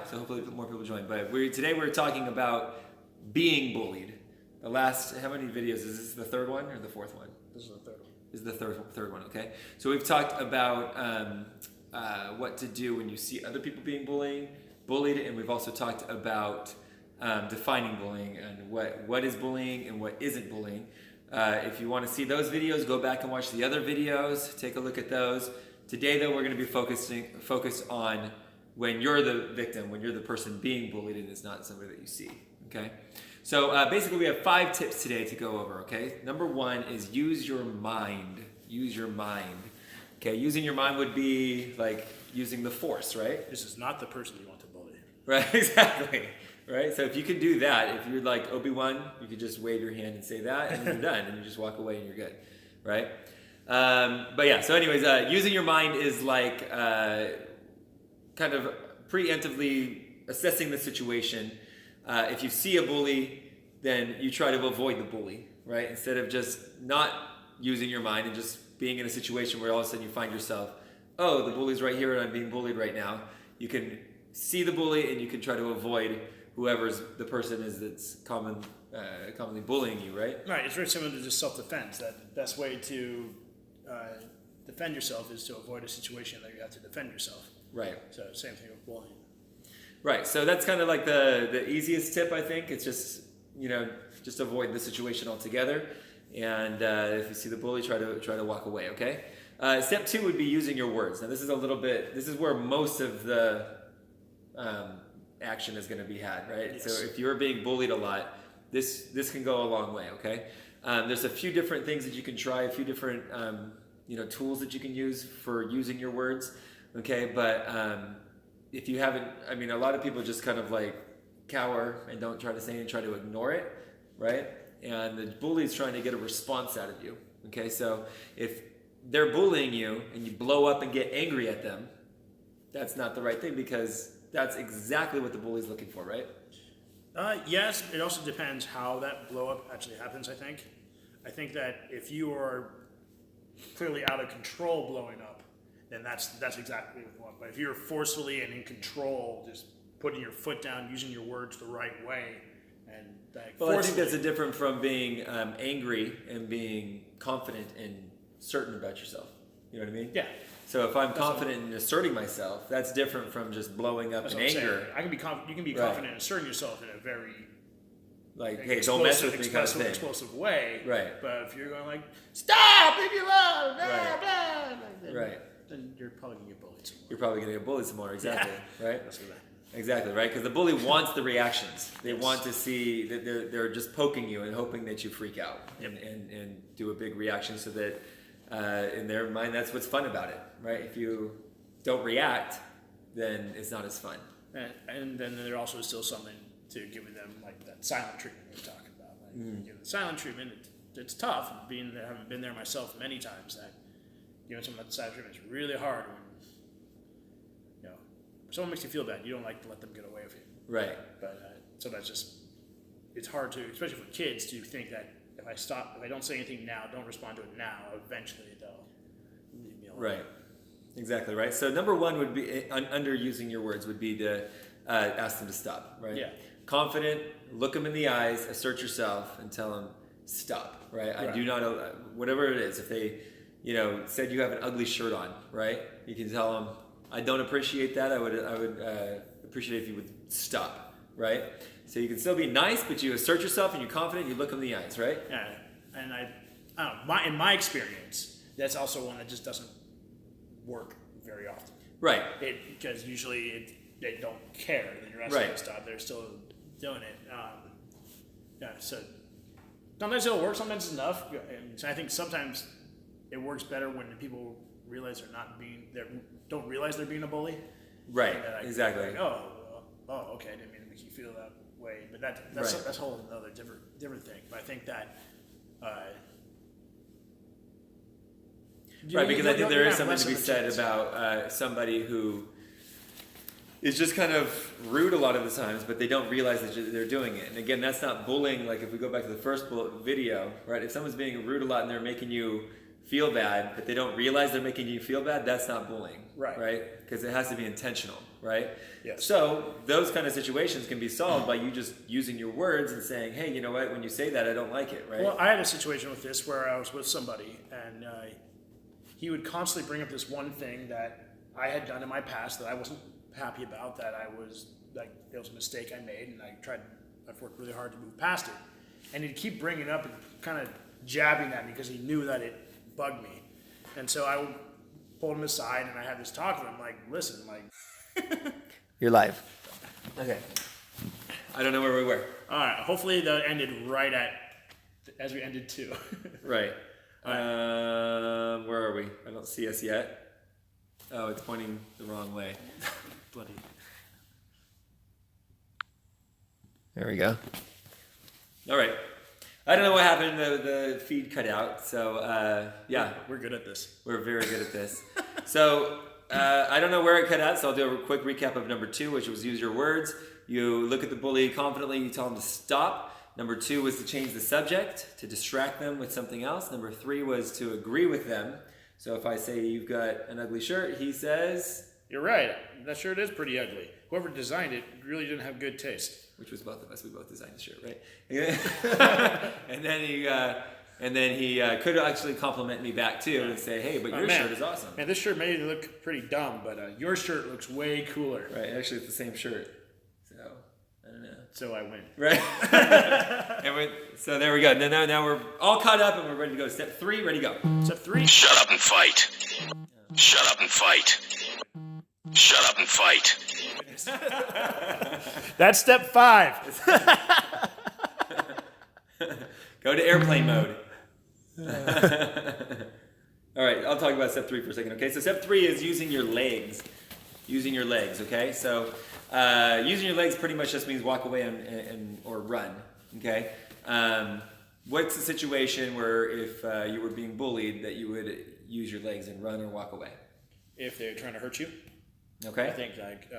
So hopefully more people join. But today we're talking about being bullied. The last, how many videos? Is this the third one or the fourth one? This is the third one. This is the third one, okay. So we've talked about what to do when you see other people being bullied, and we've also talked about defining bullying and what is bullying and what isn't bullying. If you want to see those videos, go back and watch the other videos. Take a look at those. Today, though, we're going to be focused on when you're the victim, when you're the person being bullied and it's not somebody that you see, okay? So basically we have 5 tips today to go over, okay? Number 1 is use your mind. Use your mind. Okay, using your mind would be like using the force, right? This is not the person you want to bully. Right, exactly. Right, so if you could do that, if you're like Obi-Wan, you could just wave your hand and say that and you're done and you just walk away and you're good, right? But yeah, so anyways, using your mind is like kind of preemptively assessing the situation. If you see a bully, then you try to avoid the bully, right? Instead of just not using your mind and just being in a situation where all of a sudden you find yourself, oh, the bully's right here and I'm being bullied right now. You can see the bully and you can try to avoid whoever's the person is that's commonly bullying you, right? Right, it's very similar to just self-defense. That the best way to defend yourself is to avoid a situation that you have to defend yourself. Right. So same thing with bullying. Right, so that's kind of like the easiest tip, I think. It's just, just avoid the situation altogether. And if you see the bully, try to walk away, okay? Step 2 would be using your words. Now this is where most of the action is going to be had, right? Yes. So if you're being bullied a lot, this can go a long way, okay? There's a few different things that you can try, a few different tools that you can use for using your words, okay? But if you haven't, a lot of people just kind of like cower and don't try to say anything, try to ignore it, right? And the bully's trying to get a response out of you, okay? So if they're bullying you and you blow up and get angry at them, that's not the right thing because that's exactly what the bully's looking for, right? Yes, it also depends how that blow up actually happens, I think. I think that if you are clearly out of control blowing up, then that's exactly what you want. But if you're forcefully and in control, just putting your foot down, using your words the right way, and I think that's different from being angry and being confident and certain about yourself. You know what I mean? Yeah. So if I'm confident in asserting myself, that's different from just blowing up in anger. I can be you can be confident in asserting yourself in a very hey, don't mess with me kind of thing. Explosive way. Right. But if you're going like, stop, leave me alone, right. Then, right. Then you're probably gonna get bullied some more. You're probably gonna get bullied some more, exactly. Yeah. Right? That's good. Exactly, right? Because the bully wants the reactions. They want to see that they're just poking you and hoping that you freak out and do a big reaction so that in their mind that's what's fun about it, right? If you don't react, then it's not as fun. And then there also is still something to giving them like that silent treatment we're talking about. Like, the silent treatment, it's tough. Having been there myself many times, that giving someone that silent treatment is really hard when if someone makes you feel bad, you don't like to let them get away with you. Right. But sometimes it's hard to, especially for kids, to think that if I don't say anything now, don't respond to it now, eventually they'll leave me alone. Right. Exactly, right? So number 1 would be, under using your words, would be to ask them to stop, right? Yeah. Confident, look them in the eyes, assert yourself, and tell them, stop, right? I do not, whatever it is, if they, said you have an ugly shirt on, right? You can tell them, I don't appreciate that. I would appreciate if you would stop, right? So you can still be nice, but you assert yourself and you're confident. You look them in the eyes, right? Yeah, and I don't know. In my experience, that's also one that just doesn't work very often. Right. Because usually they don't care that you're asking them to stop. They're still doing it. So sometimes it'll work. Sometimes it's enough. And so I think sometimes it works better when people realize don't realize they're being a bully. Right. Exactly. Like, okay, I didn't mean to make you feel that way. But that's a whole another different thing. But I think that. Right, because I think there is something to be said about somebody who is just kind of rude a lot of the times, but they don't realize that they're doing it. And again, that's not bullying. Like if we go back to the first video, right? If someone's being rude a lot and they're making you feel bad, but they don't realize they're making you feel bad, that's not bullying. Right. Right? Because it has to be intentional, right? Yes. So those kind of situations can be solved by you just using your words and saying, hey, you know what, when you say that, I don't like it, right? Well, I had a situation with this where I was with somebody, and he would constantly bring up this one thing that I had done in my past that I wasn't happy about, that I was, like, it was a mistake I made, and I've worked really hard to move past it. And he'd keep bringing it up and kind of jabbing at me because he knew that it bugged me. And so I pulled him aside, and I had this talk with him, like, listen, like... You're live. Okay. I don't know where we were. All right, hopefully that ended right as we ended too. Right. Where are we? I don't see us yet. Oh, it's pointing the wrong way. Bloody. There we go. All right. I don't know what happened. The feed cut out. So, yeah. We're good at this. We're very good at this. So, I don't know where it cut out, so I'll do a quick recap of number 2, which was use your words. You look at the bully confidently, you tell them to stop. Number 2 was to change the subject, to distract them with something else. Number 3 was to agree with them. So if I say you've got an ugly shirt, he says... You're right. That shirt is pretty ugly. Whoever designed it really didn't have good taste. Which was both of us. We both designed the shirt, right? and then he could actually compliment me back too and say, "Hey, but your shirt is awesome." Man, this shirt made it look pretty dumb, but your shirt looks way cooler. Right. Actually, it's the same shirt. So I don't know. So I win. Right. So there we go. Now we're all caught up and we're ready to go. Step 3. Ready, go. Step 3. Shut up and fight. Shut up and fight. Shut up and fight. That's step 5. Go to airplane mode. All right, I'll talk about step 3 for a second. Okay, so step 3 is using your legs. Using your legs. Okay, so using your legs pretty much just means walk away and or run. Okay. What's the situation where if you were being bullied that you would use your legs and run or walk away? If they're trying to hurt you. Okay. I think like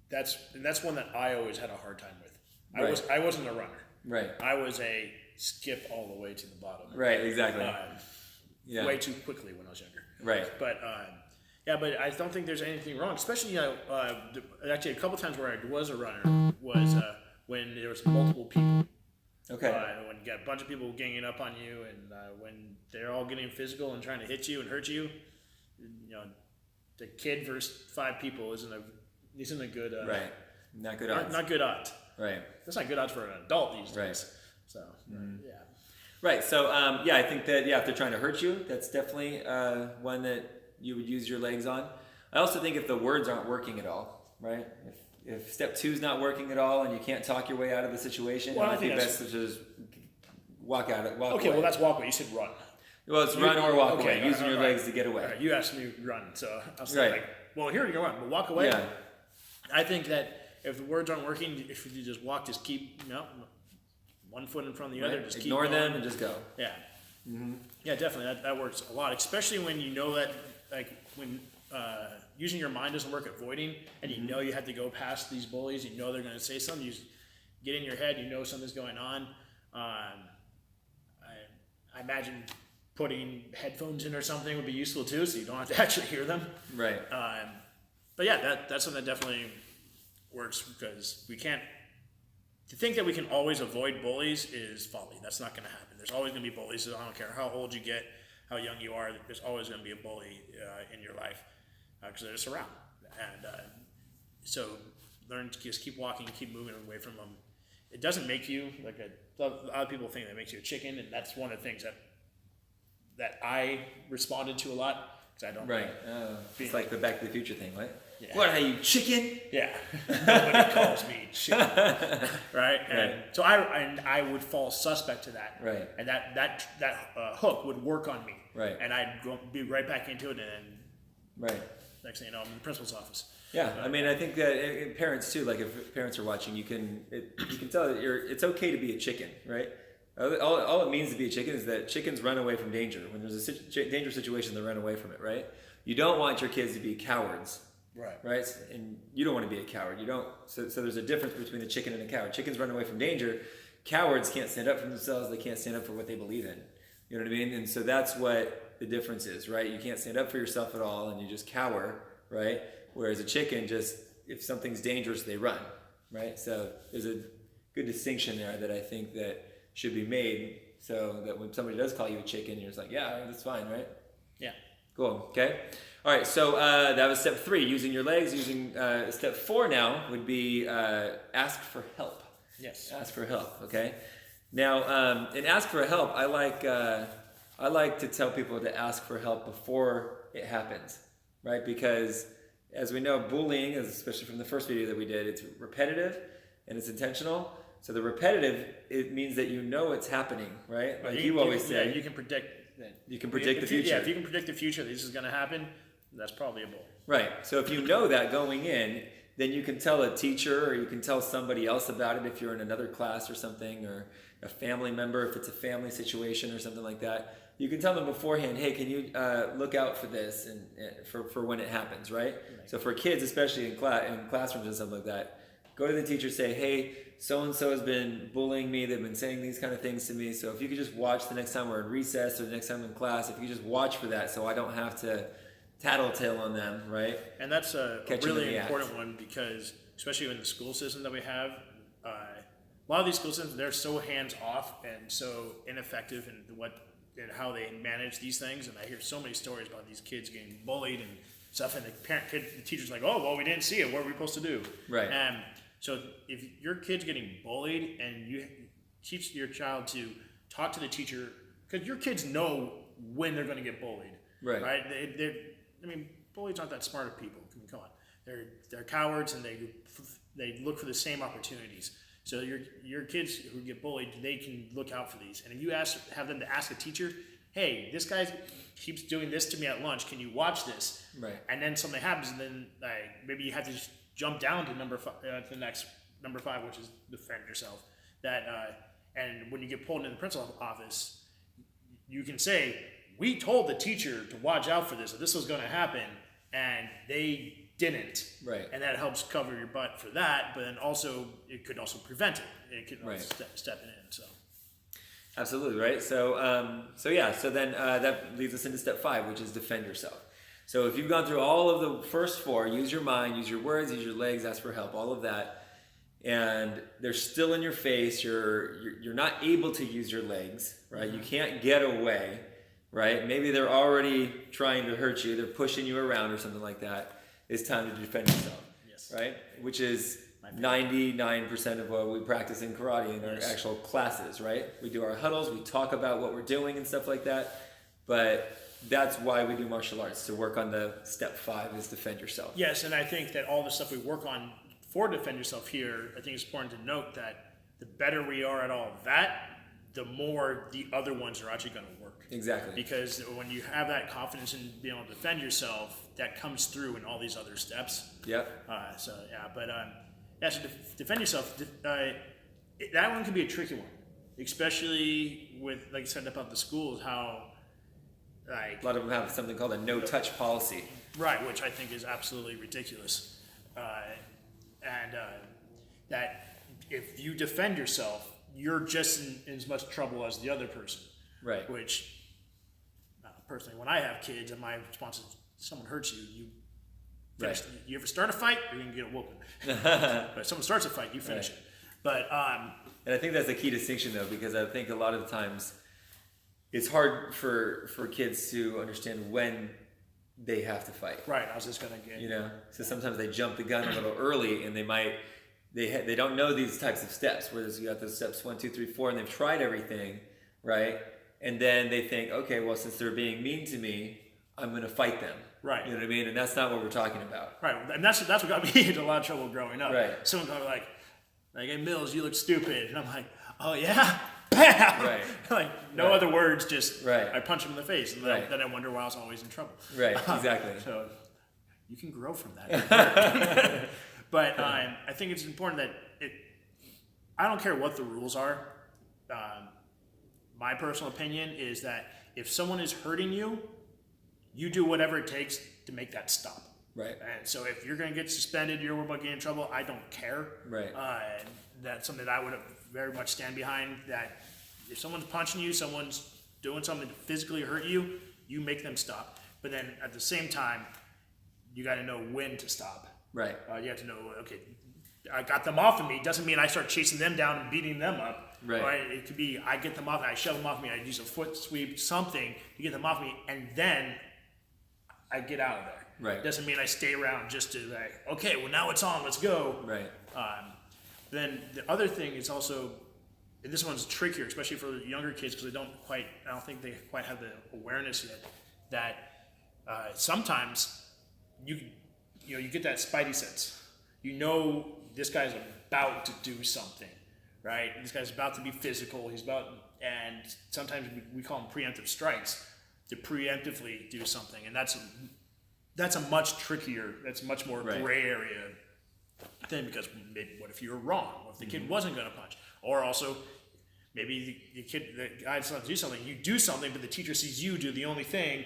that's one that I always had a hard time with. Right. I wasn't a runner. Right. I was a skip all the way to the bottom. Right. Exactly. Yeah. Way too quickly when I was younger. Right. But yeah, but I don't think there's anything wrong. Especially actually a couple times where I was a runner was when there was multiple people. Okay. When you got a bunch of people ganging up on you, and when they're all getting physical and trying to hit you and hurt you, you know, the kid versus 5 people isn't a good right. Not good odds. Not good odds. Right. That's not good odds for an adult these days. Right. So yeah. Right. So yeah, I think that if they're trying to hurt you, that's definitely one that you would use your legs on. I also think if the words aren't working at all, right? If step 2 is not working at all and you can't talk your way out of the situation, it might be best to just walk out. Walk okay. away. Well, that's walk away. You said run. Well, it's run or walk away, okay, using your right. legs to get away. Right. You asked me run, so I was Right. like, well, here you go, run, but walk away. Yeah. I think that if the words aren't working, if you just walk, just keep one foot in front of the other, just ignore keep going. them and just go. Yeah. Mm-hmm. Yeah, definitely. That works a lot, especially when you know that, like, when using your mind doesn't work, avoiding, and you know you have to go past these bullies, you know they're going to say something, you get in your head, you know something's going on. I imagine putting headphones in or something would be useful too, so you don't have to actually hear them. Right. But yeah, that's something that definitely works, because we can't. To think that we can always avoid bullies is folly. That's not going to happen. There's always going to be bullies. So I don't care how old you get, how young you are. There's always going to be a bully in your life because they're just around. And so learn to just keep walking, keep moving away from them. It doesn't make you like a lot of people think that makes you a chicken, and that's one of the things that I responded to a lot because I don't. Right. It's like the Back to the Future thing, right? Yeah. What are you, chicken? Yeah. Nobody calls me chicken. Right? And Right. so I would fall suspect to that. Right. And that hook would work on me. Right. And I'd be right back into it, and then Right. next thing you know, I'm in the principal's office. Yeah, I mean, I think that parents too. Like, if parents are watching, you can tell that it's okay to be a chicken, right? All it means to be a chicken is that chickens run away from danger. When there's a dangerous situation, they run away from it, right? You don't want your kids to be cowards, right? And you don't want to be a coward. You don't. So there's a difference between a chicken and a coward. Chickens run away from danger. Cowards can't stand up for themselves. They can't stand up for what they believe in, You know what I mean? And so that's what the difference is, right? You can't stand up for yourself at all and you just cower, right? Whereas a chicken just, if something's dangerous, they run, right? So there's a good distinction there that I think that should be made so that when somebody does call you a chicken, you're just like, yeah, that's fine, right? Yeah. Cool, okay. All right, so that was step 3, using your legs. Step 4 now would be ask for help. Yes. Ask for help, okay? Now, in ask for help, I like to tell people to ask for help before it happens, right? Because as we know, bullying, especially from the first video that we did, it's repetitive and it's intentional. So the repetitive, it means that you know it's happening, right? Like you always say. Yeah, you can predict. You can predict the future. Yeah, if you can predict the future, this is going to happen, that's probably a bully. Right. So if you know that going in, then you can tell a teacher or you can tell somebody else about it if you're in another class or something, or a family member if it's a family situation or something like that. You can tell them beforehand, hey, can you look out for this and for when it happens, right? So for kids, especially in classrooms and stuff like that, go to the teacher, say, hey, so-and-so has been bullying me. They've been saying these kind of things to me. So if you could just watch the next time we're in recess or the next time in class, if you could just watch for that so I don't have to tattletale on them, right? And that's a Catch 'em in really the act. important one because, especially in the school system that we have, a lot of these school systems, they're so hands-off and so ineffective in how they manage these things. And I hear so many stories about these kids getting bullied and stuff, and the teacher's like, oh, well, we didn't see it. What are we supposed to do? Right. And so if your kid's getting bullied and you teach your child to talk to the teacher, because your kids know when they're going to get bullied. Right. Right? Bullies aren't that smart of people. I mean, come on. They're cowards and they look for the same opportunities. So your kids who get bullied, they can look out for these. And if you have them to ask a teacher, hey, this guy keeps doing this to me at lunch. Can you watch this? Right. And then something happens, and then maybe you have to just jump down to the next number 5, which is defend yourself. And when you get pulled into the principal's office, you can say, we told the teacher to watch out for this, that this was going to happen, and they didn't. Right. And that helps cover your butt for that, but then also, it could also prevent it. It could Right. step in, so. Absolutely, right? So then that leads us into step 5, which is defend yourself. So if you've gone through all of the first 4, use your mind, use your words, use your legs, ask for help, all of that, and they're still in your face, you're not able to use your legs, right? Mm-hmm. You can't get away, right? Maybe they're already trying to hurt you, they're pushing you around or something like that. It's time to defend yourself, Yes. right? Which is 99% of what we practice in karate in our actual classes, right? We do our huddles, we talk about what we're doing and stuff like that, but that's why we do martial arts, to work on the step 5 is defend yourself. Yes, and I think that all the stuff we work on for defend yourself here, I think it's important to note that the better we are at all of that, the more the other ones are actually going to work. Exactly. Because when you have that confidence in being able to defend yourself, that comes through in all these other steps. Yep. So defend yourself. That one can be a tricky one, especially with, like I said about the schools, how A lot of them have something called a no-touch policy. right, which I think is absolutely ridiculous. That if you defend yourself, you're just in as much trouble as the other person. Right. Which, personally, when I have kids and my response is, someone hurts you, you finish. Right. You ever start a fight, you're gonna get a whooping. But if someone starts a fight, you finish Right. it. But And I think that's a key distinction, though, because I think a lot of the times it's hard for kids to understand when they have to fight. right, I was just gonna get. You know, so sometimes they jump the gun a little early, and they don't know these types of steps. Whereas you got those steps 1, 2, 3, 4, and they've tried everything, right? And then they think, okay, well, since they're being mean to me, I'm going to fight them. Right. You know what I mean? And that's not what we're talking about. Right, and that's what got me into a lot of trouble growing up. Right. Someone got like, hey Mills, you look stupid, and I'm like, oh yeah, bam. Right. Like no Right. other words, just Right. I punch him in the face, and Right. then I wonder why I was always in trouble. Right, exactly. So you can grow from that. But I think it's important that I don't care what the rules are. My personal opinion is that if someone is hurting you, you do whatever it takes to make that stop. Right. And so if you're going to get suspended, you're going to get in trouble, I don't care. Right. That's something that I would very much stand behind, that if someone's punching you, someone's doing something to physically hurt you, you make them stop. But then at the same time, you got to know when to stop. Right. You have to know, okay, I got them off of me. Doesn't mean I start chasing them down and beating them up. Right. It could be I get them off, I shove them off me, I use a foot sweep, something to get them off me, and then I get out of there. Right. Doesn't mean I stay around just to like, okay, well now it's on, let's go. Right. Then the other thing is also, and this one's trickier, especially for younger kids, because I don't think they quite have the awareness yet, that sometimes you get that spidey sense. You know this guy's about to do something, right? This guy's about to be physical. And sometimes we call them preemptive strikes, to preemptively do something, and that's a much trickier, that's much more gray area thing, because maybe, what if you were wrong? What if the kid wasn't going to punch? Or also, maybe the guy decides to do something, you do something, but the teacher sees you do the only thing.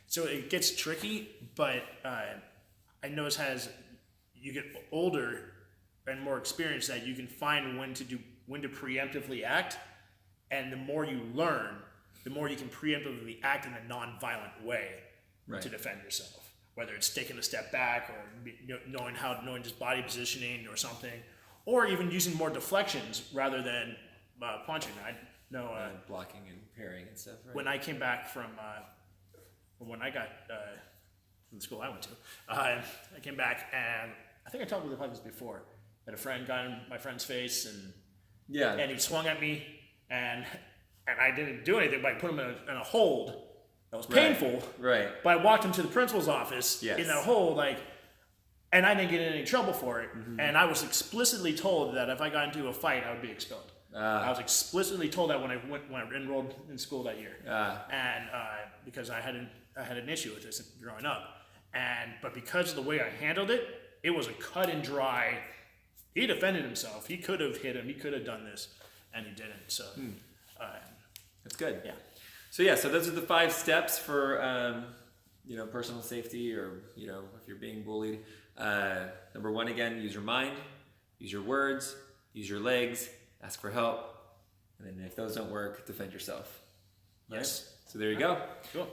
So it gets tricky, but I notice as you get older and more experienced that you can find when to preemptively act, and the more you learn, the more you can preemptively act in a non-violent way to defend yourself. Whether it's taking a step back, or knowing just body positioning or something, or even using more deflections rather than punching. I know blocking and parrying and stuff. Right? When I came back from when I got from the school I went to, I came back, and I think I talked about this before. I had a friend got in my friend's face, and he swung at me, and I didn't do anything, but I put him in a hold. That was painful, right? But I walked him to the principal's office in that hold, and I didn't get in any trouble for it. And I was explicitly told that if I got into a fight, I would be expelled. I was explicitly told that when I enrolled in school that year, and because I had an issue with this growing up, but because of the way I handled it, it was a cut and dry. He defended himself. He could have hit him. He could have done this, and he didn't. So that's good. Yeah. So those are the 5 steps for personal safety, or if you're being bullied. Number 1, again, use your mind, use your words, use your legs, ask for help, and then if those don't work, defend yourself. Yes. Right? So there you go. Cool.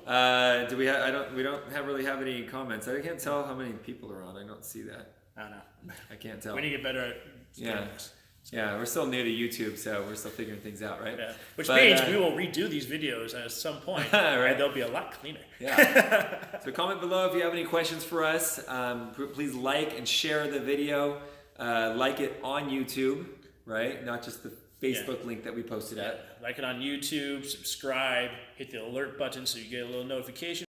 Do we have? We don't really have any comments. I can't tell how many people are on. I don't see that. I don't know. I can't tell. We need to get better at doing this. Yeah, we're still new to YouTube, so we're still figuring things out, right? Yeah. Which means we will redo these videos at some point, and they'll be a lot cleaner. Yeah. So comment below if you have any questions for us. Please like and share the video. Like it on YouTube, right? Not just the Facebook link that we posted at. Like it on YouTube, subscribe, hit the alert button so you get a little notification.